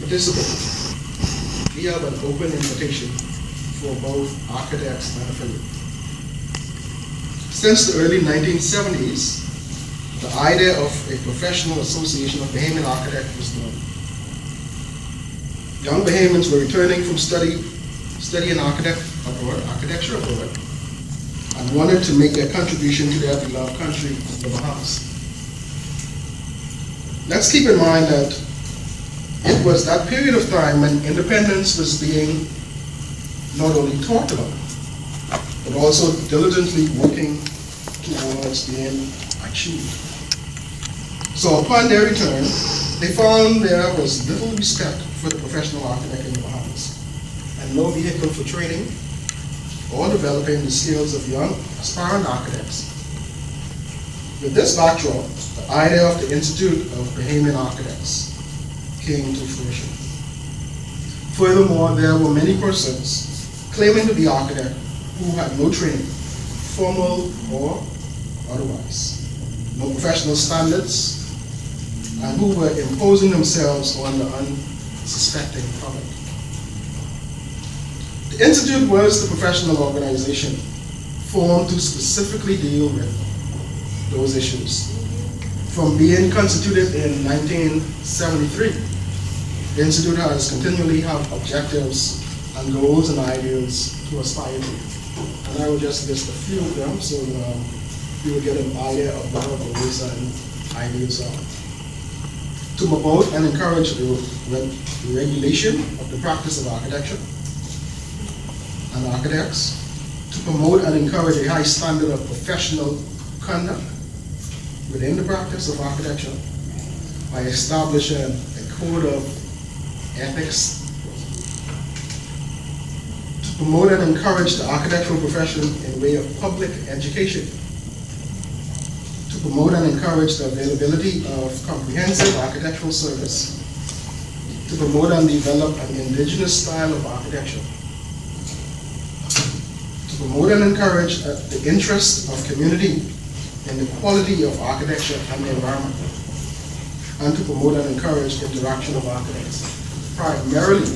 participate. We have an open invitation for both architects and affiliates. Since the early 1970s, the idea of a professional association of Bahamian architects was born. Young Bahamians were returning from studying architecture abroad, and wanted to make their contribution to their beloved country, the Bahamas. Let's keep in mind that it was that period of time when independence was being not only talked about, but also diligently working towards being achieved. So upon their return, they found there was little respect for the professional architect in the Bahamas, and no vehicle for training or developing the skills of young aspiring architects. With this backdrop, the idea of the Institute of Bahamian Architects came to fruition. Furthermore, there were many persons claiming to be architects who had no training, formal or otherwise, no professional standards, and who were imposing themselves on the unsuspecting public. The Institute was the professional organization formed to specifically deal with those issues. From being constituted in 1973, the Institute has continually had objectives and goals and ideals to aspire to. And I will just list a few of them so you will get an idea of what our goals and ideals are. To promote and encourage the regulation of the practice of architecture and architects, to promote and encourage a high standard of professional conduct within the practice of architecture by establishing a code of ethics, to promote and encourage the architectural profession in way of public education, to promote and encourage the availability of comprehensive architectural service, to promote and develop an indigenous style of architecture, to promote and encourage the interest of community in the quality of architecture and the environment, and to promote and encourage the interaction of architects, primarily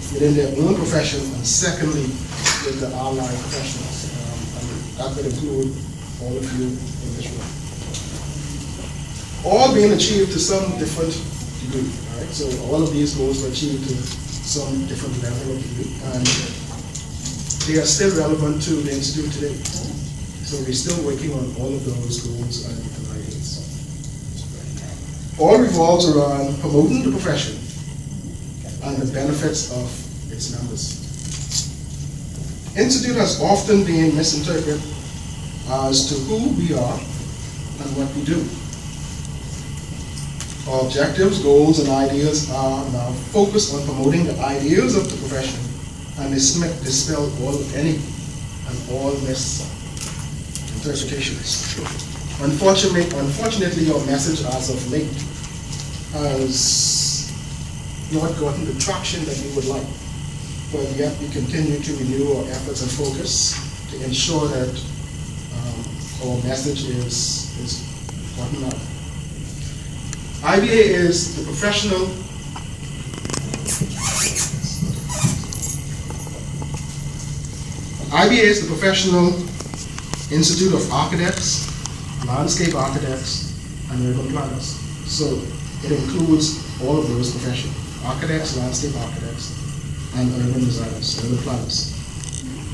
within their own profession, and secondly, with the allied professionals. And that would include all of you in this room. All being achieved to some different degree, right? So all of these goals were achieved to some different level of degree, and they are still relevant to the Institute today. So we're still working on all of those goals and ideas. All revolves around promoting the profession and the benefits of its members. Institute has often been misinterpreted as to who we are and what we do. Our objectives, goals, and ideas are now focused on promoting the ideals of the profession and dispel any and all misinterpretations. Unfortunately, our message as of late has not gotten the traction that we would like, but yet we continue to renew our efforts and focus to ensure that our message is gotten out. IBA is the professional Institute of Architects, Landscape Architects, and Urban Planners. So it includes all of those professions: architects, landscape architects, and urban designers, urban planners,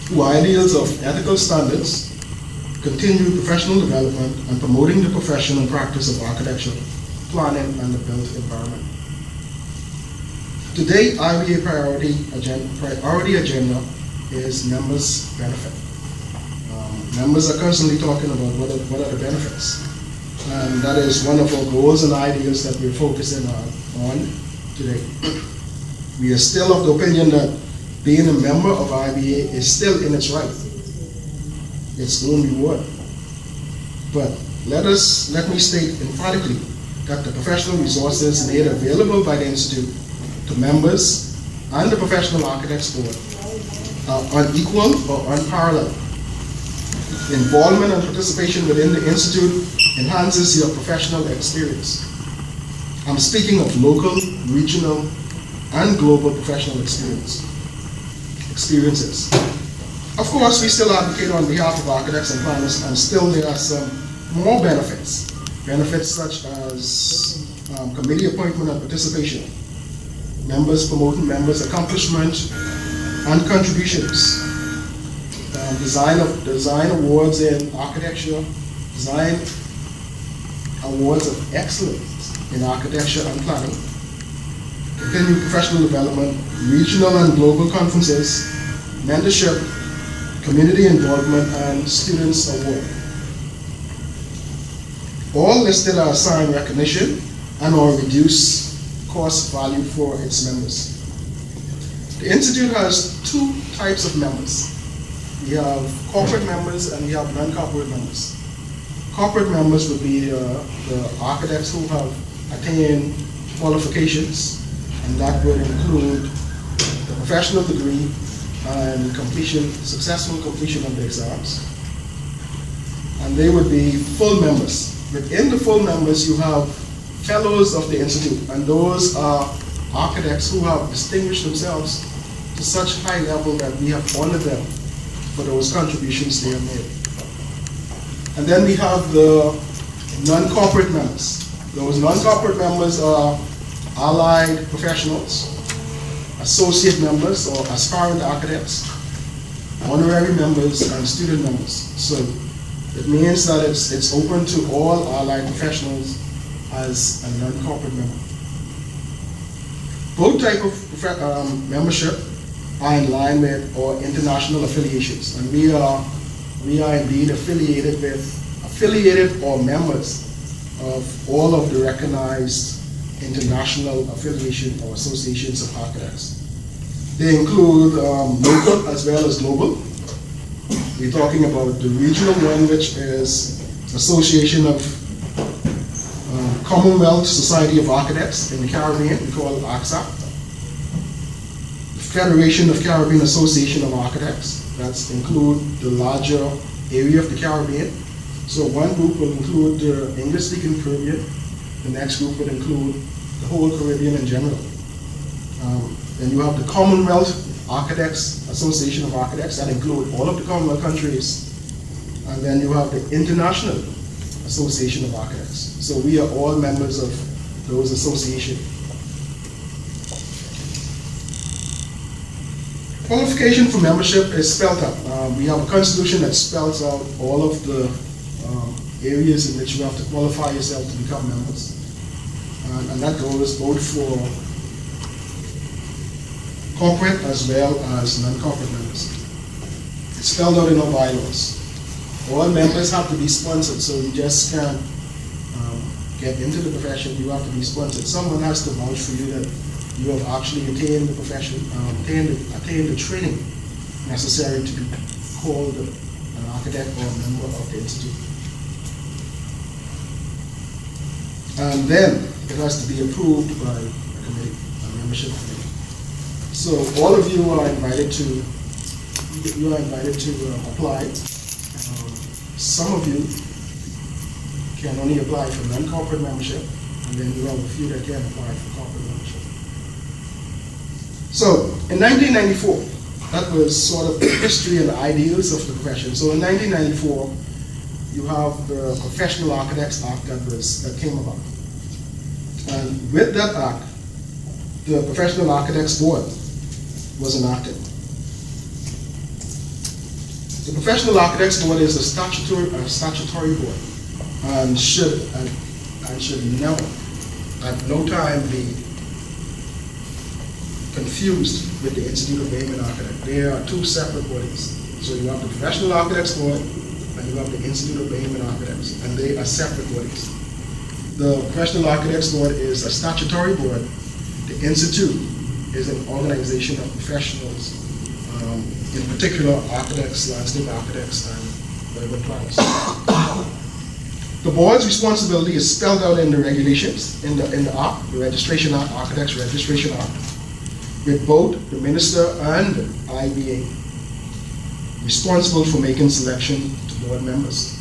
whose ideals of ethical standards, continued professional development, and promoting the profession and practice of architecture, planning, and the built environment. Today, IBA priority agenda is members' benefit. Members are constantly talking about what are the benefits. And that is one of our goals and ideas that we're focusing on today. We are still of the opinion that being a member of IBA is still in its right, its own reward. But let me state emphatically that the professional resources made available by the Institute to members and the Professional Architects Board are unequal or unparalleled. Involvement and participation within the Institute enhances your professional experience. I'm speaking of local, regional, and global professional experiences. Of course, we still advocate on behalf of architects and planners, and still there are some more benefits. Benefits such as committee appointment and participation, members promoting members' accomplishment and contributions, design awards in architecture, design awards of excellence in architecture and planning, continued professional development, regional and global conferences, mentorship, community involvement, and students award. All listed are assigned recognition and or reduced cost value for its members. The Institute has two types of members. We have corporate members and we have non-corporate members. Corporate members would be the architects who have attained qualifications, and that would include the professional degree and successful completion of the exams. And they would be full members. Within the full members, you have fellows of the Institute, and those are architects who have distinguished themselves to such high level that we have honored them for those contributions they have made. And then we have the non-corporate members. Those non-corporate members are allied professionals, associate members or aspirant architects, honorary members, and student members. So it means that it's open to all allied professionals as a non-corporate member. Both types of membership are in line with our international affiliations, and we are indeed affiliated or members of all of the recognized international affiliation or associations of architects. They include local as well as global. We're talking about the regional one, which is Association of Commonwealth Society of Architects in the Caribbean, we call it ACSA. Federation of Caribbean Association of Architects, that's include the larger area of the Caribbean. So one group will include the English-speaking Caribbean, the next group would include the whole Caribbean in general. Then you have the Commonwealth Architects Association of Architects, that include all of the Commonwealth countries. And then you have the International Association of Architects. So we are all members of those associations. Qualification for membership is spelled out. We have a constitution that spells out all of the areas in which you have to qualify yourself to become members. And that goes both for corporate as well as non-corporate members. It's spelled out in our bylaws. All members have to be sponsored, so you just can't get into the profession, you have to be sponsored. Someone has to vouch for you that you have actually attained the profession, attained the training necessary to be called an architect or a member of the Institute. And then it has to be approved by a committee, a membership committee. So all of you are invited to apply. Some of you can only apply for non-corporate membership, and then you have a few that can apply for corporate membership. So in 1994, that was sort of the history and the ideals of the profession. So in 1994, you have the Professional Architects Act that came about. And with that act, the Professional Architects Board was enacted. The Professional Architects Board is a statutory board and should never, at no time, be confused with the Institute of Aim and Architect. They are two separate bodies. So you have the Professional Architects Board and you have the Institute of Aim and Architects, and they are separate bodies. The Professional Architects Board is a statutory board. The Institute is an organization of professionals, in particular architects, landscape architects, and urban planners. The board's responsibility is spelled out in the regulations, in the Act, the Registration Act, Architects Registration Act, with both the minister and the IBA responsible for making selection to board members.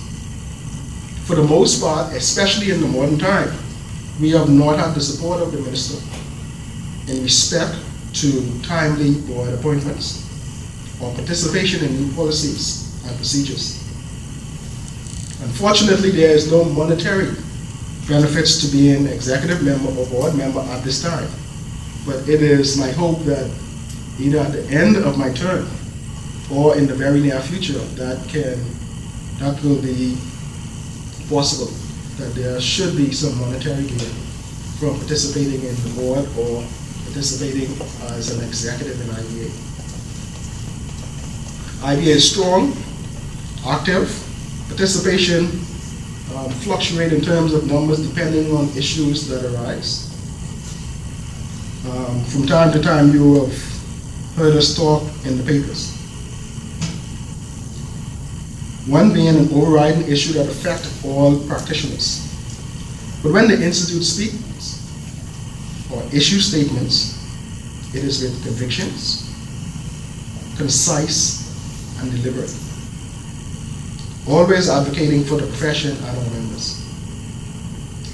For the most part, especially in the modern time, we have not had the support of the minister in respect to timely board appointments or participation in new policies and procedures. Unfortunately, there is no monetary benefits to being executive member or board member at this time, but it is my hope that either at the end of my term or in the very near future that will be possible, that there should be some monetary gain from participating in the board or participating as an executive in IBA. IBA is strong, active, participation fluctuate in terms of numbers depending on issues that arise. From time to time you have heard us talk in the papers. One being an overriding issue that affects all practitioners. But when the Institute speaks or issues statements, it is with convictions, concise and deliberate. Always advocating for the profession and our members.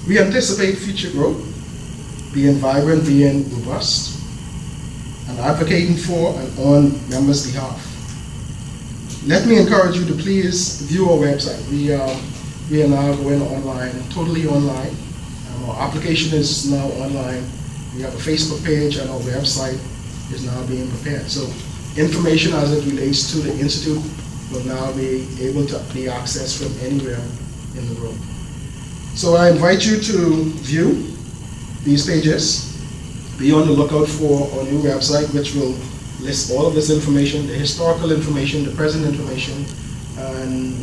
We anticipate future growth, being vibrant, being robust, and advocating for and on members' behalf. Let me encourage you to please view our website. We are now going online, totally online. Our application is now online. We have a Facebook page and our website is now being prepared. So information as it relates to the Institute will now be able to be accessed from anywhere in the world. So I invite you to view these pages. Be on the lookout for our new website, which will list all of this information, the historical information, the present information, and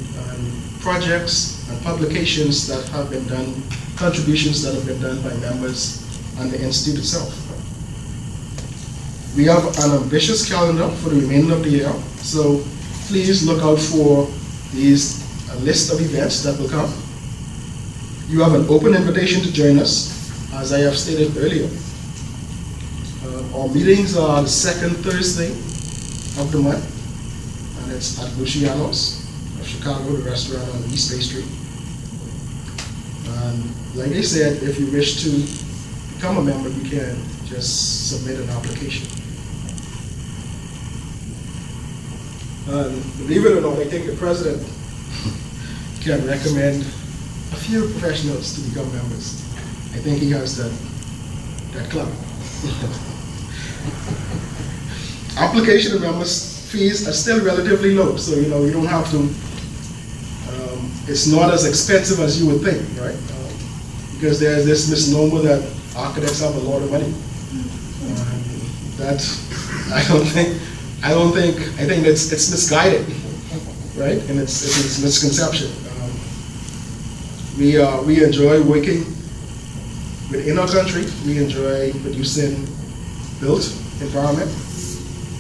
projects and publications that have been done, contributions that have been done by members and the Institute itself. We have an ambitious calendar for the remainder of the year, so please look out for these list of events that will come. You have an open invitation to join us, as I have stated earlier. Our meetings are the second Thursday of the month, and it's at Luciano's of Chicago, the restaurant on East Bay Street. And like I said, if you wish to become a member, you can just submit an application. Believe it or not, I think the president can recommend a few professionals to become members. I think he has that club. Application and members fees are still relatively low, so you don't have to. It's not as expensive as you would think, right? Because there's this misnomer that architects have a lot of money. I think it's misguided, right? And it's misconception. We enjoy working within our country. We enjoy producing built environment,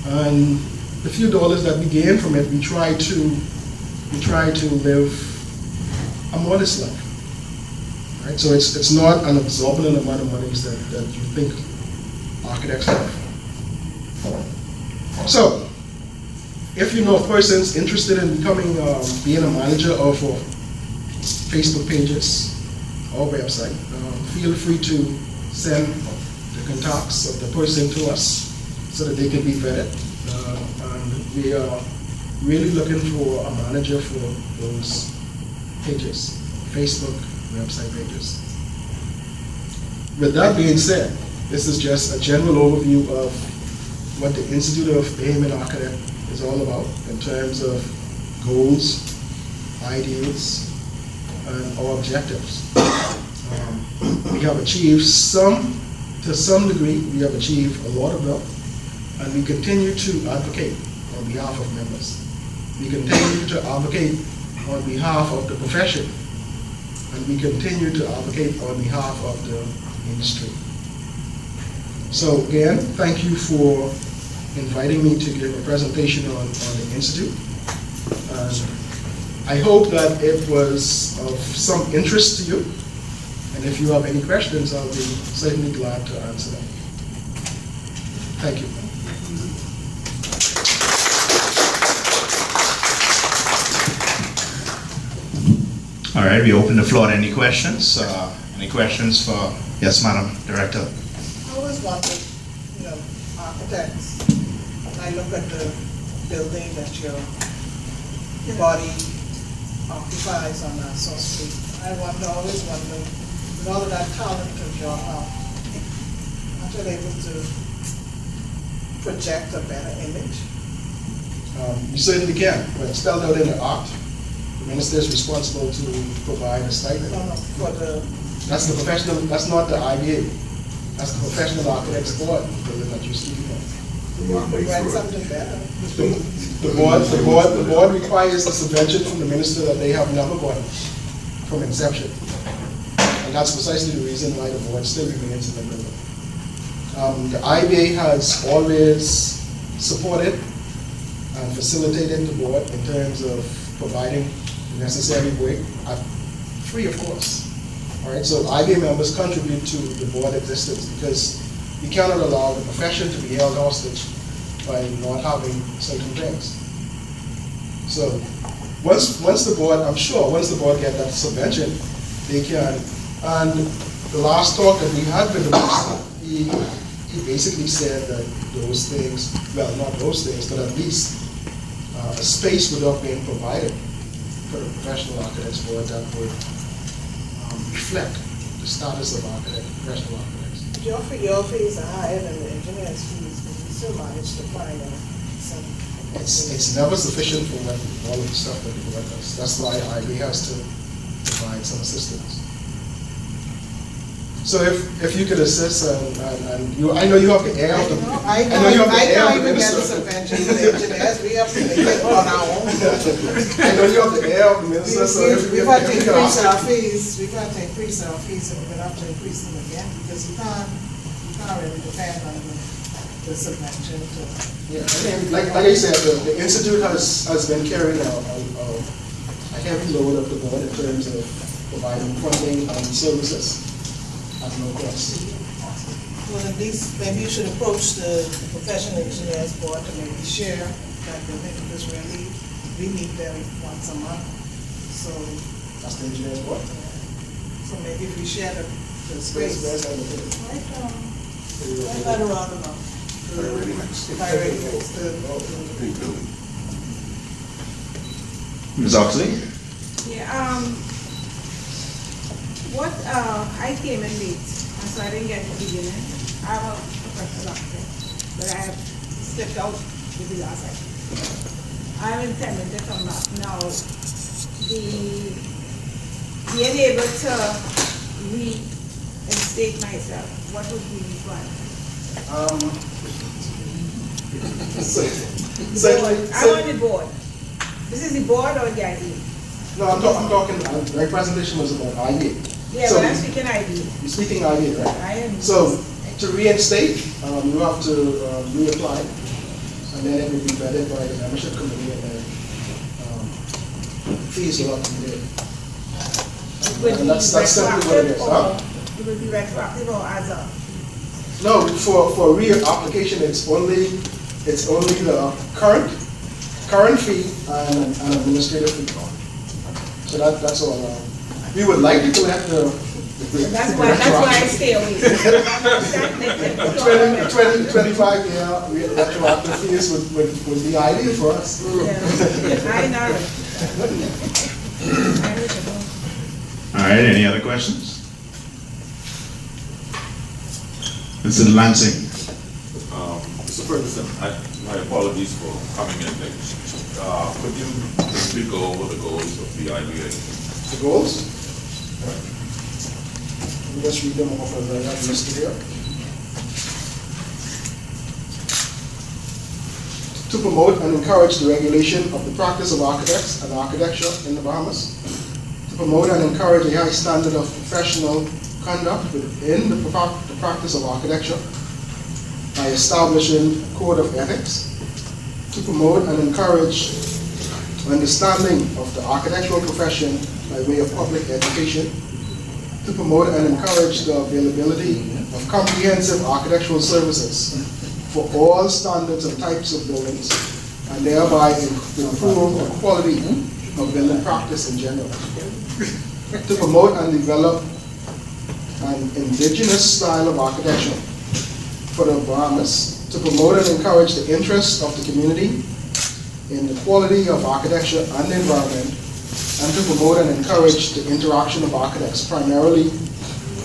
and the few dollars that we gain from it, we try to live a modest life, right? So it's not an exorbitant amount of money that you think architects have. So, if you know persons interested in becoming, being a manager of our Facebook pages or website, feel free to send the contacts of the person to us so that they can be vetted. And we are really looking for a manager for those pages, Facebook, website pages. With that being said, this is just a general overview of what the Institute of Bahamian Architect is all about in terms of goals, ideals, and our objectives. We have achieved to some degree, we have achieved a lot of them, and we continue to advocate on behalf of members. We continue to advocate on behalf of the profession, and we continue to advocate on behalf of the industry. So again, thank you for inviting me to give a presentation on the Institute. I hope that it was of some interest to you, and if you have any questions, I'll be certainly glad to answer them. Thank you. All right, we open the floor to any questions. Any questions for, yes, Madam Director? I always wondered, architects, and I look at the building that your body occupies on Nassau Street, I always wonder, with all of that talent of your art, aren't you able to project a better image? You certainly can, but it's spelled out in the art. The minister is responsible to provide a stipend. No, for the, That's the professional, that's not the IBA. That's the professional architects board that you're speaking of. write something better. The board requires a subvention from the minister that they have never gotten from inception. And that's precisely the reason why the board still remains in the middle. The IBA has always supported and facilitated the board in terms of providing the necessary work, free of course. All right, so IBA members contribute to the board existence because you cannot allow the profession to be held hostage by not having certain things. So once the board, I'm sure, once the board get that subvention, they can. And the last talk that we had with the minister, he basically said that those things, well, not those things, but at least a space would have been provided for the professional architects board that would reflect the status of professional architects. Your fees are higher than the engineer's fees, but you still manage to find some. It's never sufficient for all of the stuff that the board does. That's why IB has to provide some assistance. So if you could assist, and you, I know you have the air of the, I know you have the air of the even get the minister. subvention to the engineers, we have to make it on our own. I know you have the air of the minister, so if We've had to you could increase ask. our fees, we've had to increase our fees, and we're gonna have to increase them again, because you can't really depend on the subvention to. Yeah, I mean, like I said, the institute has been carrying out a heavy load of the board in terms of providing funding and services at no cost. Well, at least, maybe you should approach the professional engineers board to maybe share that the thing, because we meet them once a month, so. That's the engineer's board. So maybe if we share the space. Where's that located? Right around about. Right next. Right next to. Ms. Oxley? Yeah, I came in late, and so I didn't get the beginning. I'm a professional architect, but I have stepped out with the last item. I'm intending to come back now. Being able to reinstate myself, what would be required? I'm on the board. This is the board or the IBA? No, I'm talking, my presentation was about IBA. Yeah, So but I'm speaking IBA. you're speaking IBA, right? I am. So to reinstate, you have to reapply, and then it will be vetted by the membership committee, and then fees will have to be paid. It would be And that's simply what it is, retroactive, huh? or it would be retroactive or as a? No, for reapplication, it's only the current fee and an administrative fee. So that's all. We would like to collect the. That's why I stay away. 25 year retroactive fees would be ideal for us. Yeah, I know. All right, any other questions? Mr. Lansing? Mr. Ferguson, my apologies for coming in late. Could you briefly go over the goals of the IBA? The goals? Let me just read them off as I have listed here. To promote and encourage the regulation of the practice of architects and architecture in the Bahamas. To promote and encourage a high standard of professional conduct within the practice of architecture by establishing a code of ethics. To promote and encourage understanding of the architectural profession by way of public education. To promote and encourage the availability of comprehensive architectural services for all standards and types of buildings, and thereby improve the quality of building practice in general. To promote and develop an indigenous style of architecture for the Bahamas, to promote and encourage the interests of the community in the quality of architecture and the environment, and to promote and encourage the interaction of architects primarily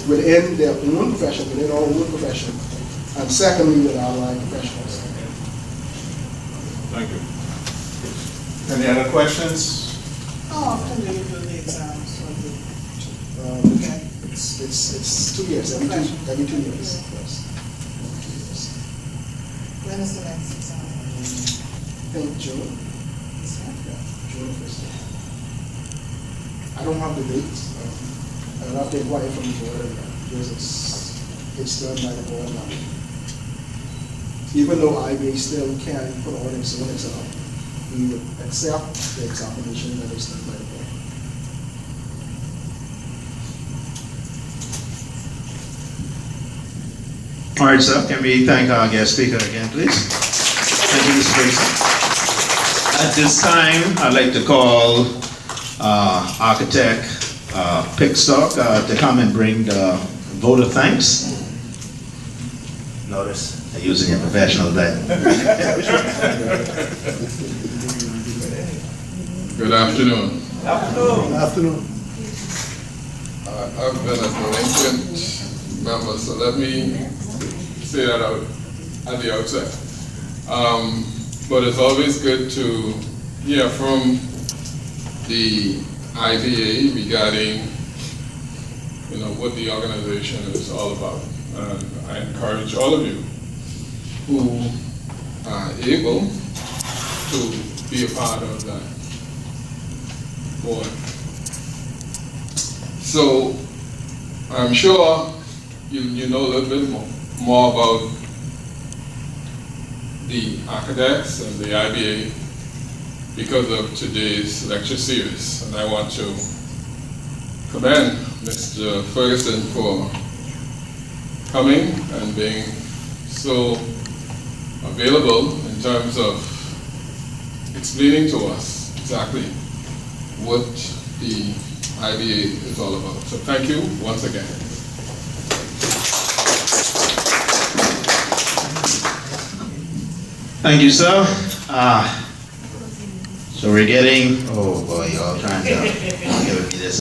within their own profession, within our own profession, and secondly with allied professionals. Thank you. Any other questions? How often do you do the exams for the, okay, It's 2 years, every 2 years. Yes. when is the next exam? I think June. June 1st. I don't have the dates. I'll have to inquire from the board because it's done by the board now. Even though IBA still can put on its own exam, we would accept the examination that is done by the board. All right, sir, can we thank our guest speaker again, please? Thank you, Mr. Ferguson. At this time, I'd like to call architect Pickstock to come and bring the vote of thanks. Notice, they're using your professional day. Good afternoon. Afternoon. I've been a delinquent member, so let me say that out at the outset. But it's always good to hear from the IBA regarding, what the organization is all about. And I encourage all of you who are able to be a part of that board. So I'm sure you know a little bit more about the architects and the IBA because of today's lecture series. And I want to commend Mr. Ferguson for coming and being so available in terms of explaining to us exactly what the IBA is all about. So thank you once again. Thank you, sir. So we're getting, oh boy, y'all trying to give me this.